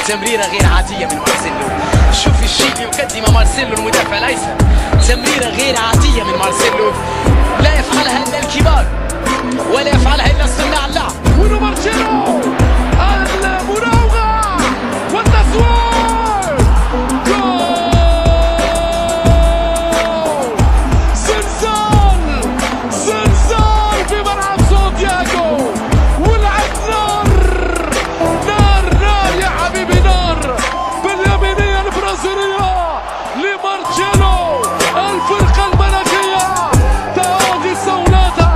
تمريرة غير عادية من مارسيلو. شوف الشيء اللي يقدمه مارسيلو المدافع الايسر، تمريرة غير عادية من مارسيلو، لا يفعلها الا الكبار ولا يفعلها الا صناع اللعب. ونو مارسيلو المراوغة والتصوير، جول! زلزال في ملعب سانتياغو، ولعب نار يا حبيبي، نار باليمينية البرازيلية لمارسيلو، الفرقة الملكية تواجه سوناتا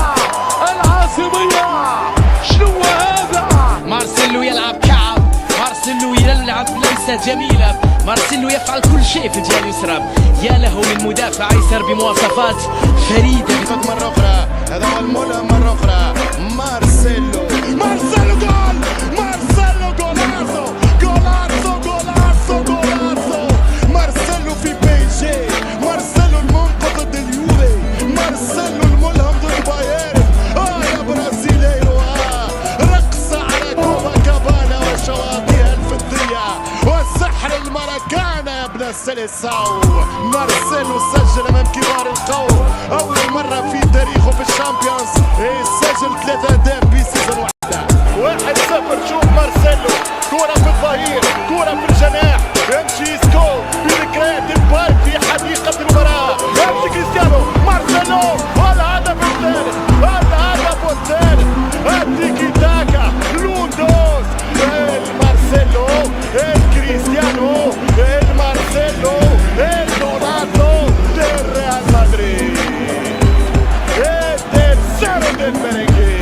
العاصمية. شنو هذا؟ مارسيلو يلعب كعب، مارسيلو يلعب لمسة جميلة، مارسيلو يفعل كل شيء في الجهة اليسرى. يا له من مدافع ايسر بمواصفات فريدة. مرة أخرى هذا هو الملهم مرة أخرى. مارسيلو جول، مارسيلو جولارسو، مارسيلو في بي جي، مارسيلو المنقذ ضد اليوفي، مارسيلو الملهم ضد بايرن. يا برازيليرو، رقص على كوبا كابانا وشواطئها الفضية والسحر الماراكانا يا ابن السلساو. مارسيلو سجل امام كبار القوم، اول مرة في تاريخه في الشامبيونز سجل 3 اهداف بسيزون واحدة. 1-0. شوف مارسيلو، كرة في الظهير، كرة في الجناح، يمشي سكول بذكريات البارك في حديقة المباراة، يمشي كريستيانو، مارسيلو، والهدف الثالث، التيكي تاكا، لوندوس، مارسيلو، كريستيانو، مارسيلو، دوناتو del Real Madrid، الترسانو del Merengue،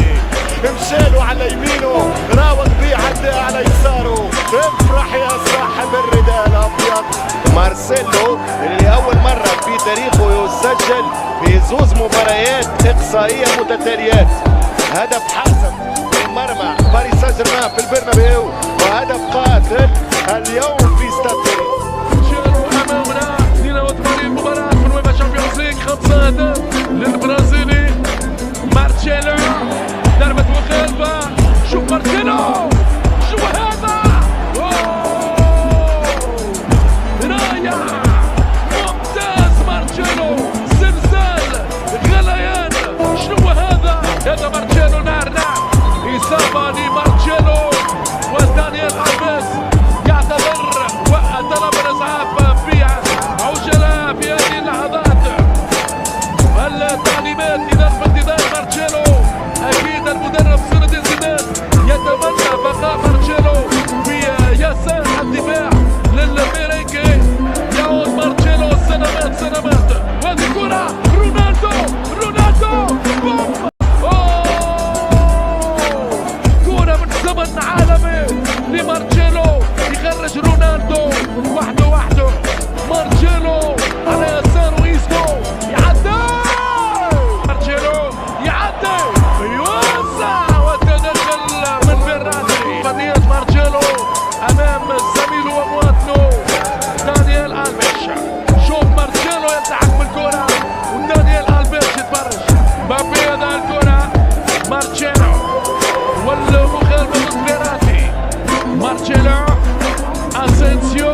مشالو على يمينه، راوغ بيه عدى على يساره، افرح يا صاحب الرداء الابيض. مارسيلو اللي اول مرة في تاريخه يسجل في 2 مباريات اقصائية متتاليات، هدف حاسم في مرمى باريس سان جيرمان في البرنابيو، وهدف قاتل اليوم في ستاد. امامنا 82 مباراة في الويفا شامبيونز ليج، 5 اهداف للبرازيلي مارسيلو. ضربة مخالفة، شوف مارسيلو، شو هذا؟ رائع، ممتاز مارسيلو، زلزال، غليان، شنو هذا؟ هذا مارسيلو، نار إصابة لمارسيلو، ودانيال ألفيس يعتذر وطلب الإسعاف في عجلة في هذه اللحظات. التعليمات إذا في انتظار مارسيلو، أكيد المدرب زين الدين زيدان يتمنى بقاء مارسيلو في يسار الدفاع للميرينغي. يعود مارسيلو سنوات، وهذه كرة رونالدو، بوم! كرة من زمن عالمي لمارسيلو، يخرج رونالدو وحده، مارسيلو على يساره إيسكو، يعدي مارسيلو، يوسع وتدخل من فيراتي. قضية مارسيلو أمام زميله ومواطنه دانيال ألفيش. شوف مارسيلو يلتحق بالكرة ودانيال ألفيش يتفرج. مبابي هذا الكرة، مارسيلو والمخالفة ضد فيراتي. مارسيلو، أسينسيو،